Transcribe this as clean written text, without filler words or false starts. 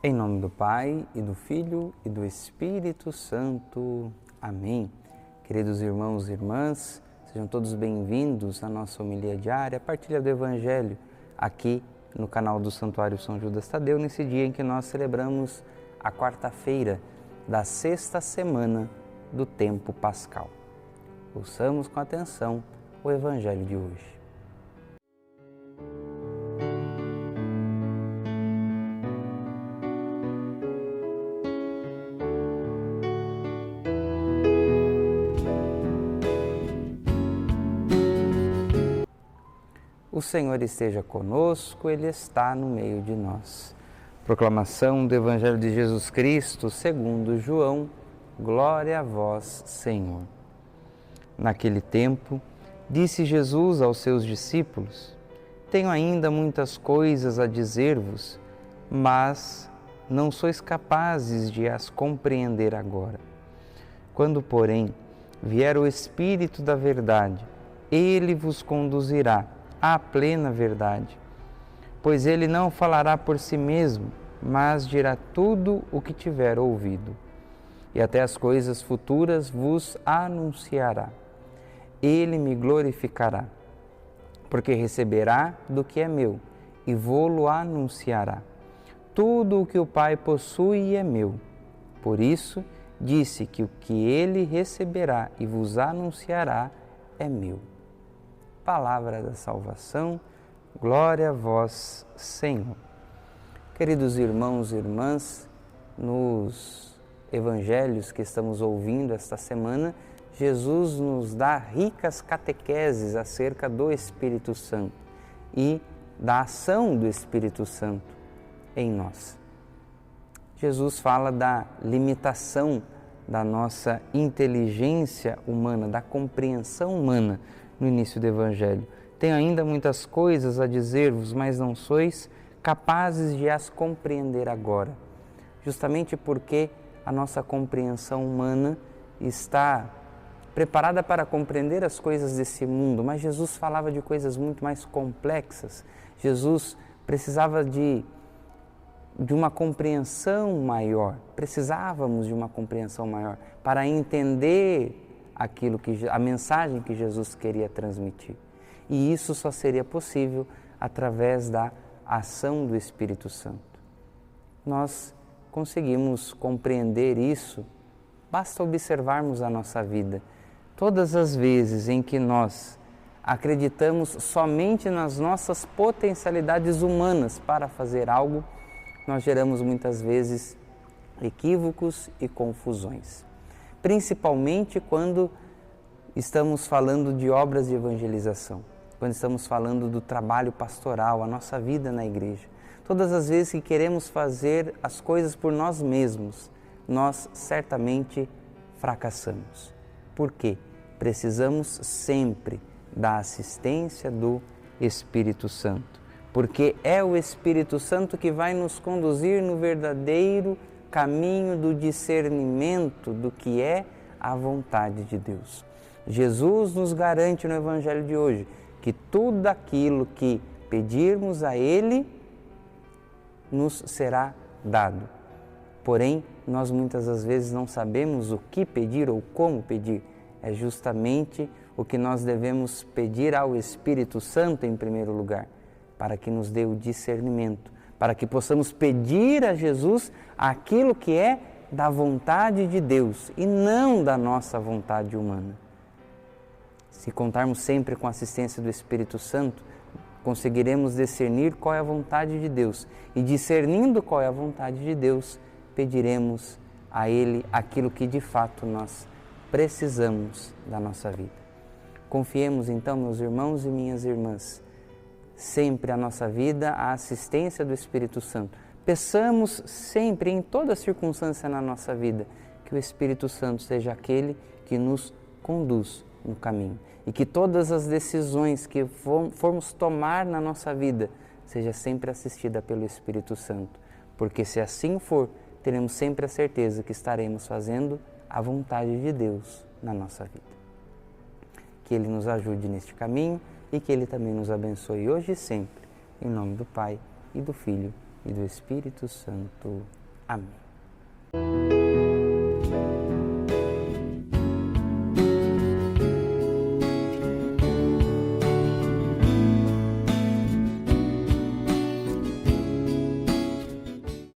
Em nome do Pai, e do Filho, e do Espírito Santo. Amém. Queridos irmãos e irmãs, sejam todos bem-vindos à nossa homilia diária, a partilha do Evangelho, aqui no canal do Santuário São Judas Tadeu, nesse dia em que nós celebramos a quarta-feira da sexta semana do tempo pascal. Ouçamos com atenção o Evangelho de hoje. O Senhor esteja conosco, Ele está no meio de nós. Proclamação do Evangelho de Jesus Cristo, segundo João. Glória a vós, Senhor. Naquele tempo, disse Jesus aos seus discípulos: Tenho ainda muitas coisas a dizer-vos, mas não sois capazes de as compreender agora. Quando, porém, vier o Espírito da verdade, Ele vos conduzirá à plena verdade, pois Ele não falará por si mesmo, mas dirá tudo o que tiver ouvido, e até as coisas futuras vos anunciará. Ele me glorificará, porque receberá do que é meu, e vô-lo anunciará. Tudo o que o Pai possui é meu. Por isso, disse que o que Ele receberá e vos anunciará é meu. Palavra da salvação, glória a vós, Senhor. Queridos irmãos e irmãs, nos evangelhos que estamos ouvindo esta semana, Jesus nos dá ricas catequeses acerca do Espírito Santo e da ação do Espírito Santo em nós. Jesus fala da limitação da nossa inteligência humana, da compreensão humana, no início do Evangelho. Tenho ainda muitas coisas a dizer-vos, mas não sois capazes de as compreender agora. Justamente porque a nossa compreensão humana está preparada para compreender as coisas desse mundo, mas Jesus falava de coisas muito mais complexas. Jesus precisava de uma compreensão maior, precisávamos de uma compreensão maior para entender a mensagem que Jesus queria transmitir. E isso só seria possível através da ação do Espírito Santo. Nós conseguimos compreender isso, basta observarmos a nossa vida. Todas as vezes em que nós acreditamos somente nas nossas potencialidades humanas para fazer algo, nós geramos muitas vezes equívocos e confusões. Principalmente quando estamos falando de obras de evangelização, quando estamos falando do trabalho pastoral, a nossa vida na igreja. Todas as vezes que queremos fazer as coisas por nós mesmos, nós certamente fracassamos. Por quê? Precisamos sempre da assistência do Espírito Santo, porque é o Espírito Santo que vai nos conduzir no verdadeiro caminho do discernimento do que é a vontade de Deus. Jesus nos garante no Evangelho de hoje que tudo aquilo que pedirmos a Ele nos será dado. Porém, nós muitas das vezes não sabemos o que pedir ou como pedir. É justamente o que nós devemos pedir ao Espírito Santo em primeiro lugar, para que nos dê o discernimento, para que possamos pedir a Jesus aquilo que é da vontade de Deus e não da nossa vontade humana. Se contarmos sempre com a assistência do Espírito Santo, conseguiremos discernir qual é a vontade de Deus e, discernindo qual é a vontade de Deus, pediremos a Ele aquilo que de fato nós precisamos da nossa vida. Confiemos então, meus irmãos e minhas irmãs, sempre a nossa vida à assistência do Espírito Santo. Peçamos sempre, em toda circunstância na nossa vida, que o Espírito Santo seja aquele que nos conduz no caminho e que todas as decisões que formos tomar na nossa vida seja sempre assistida pelo Espírito Santo, porque se assim for, teremos sempre a certeza que estaremos fazendo a vontade de Deus na nossa vida. Que Ele nos ajude neste caminho e que Ele também nos abençoe hoje e sempre, em nome do Pai, e do Filho, e do Espírito Santo. Amém.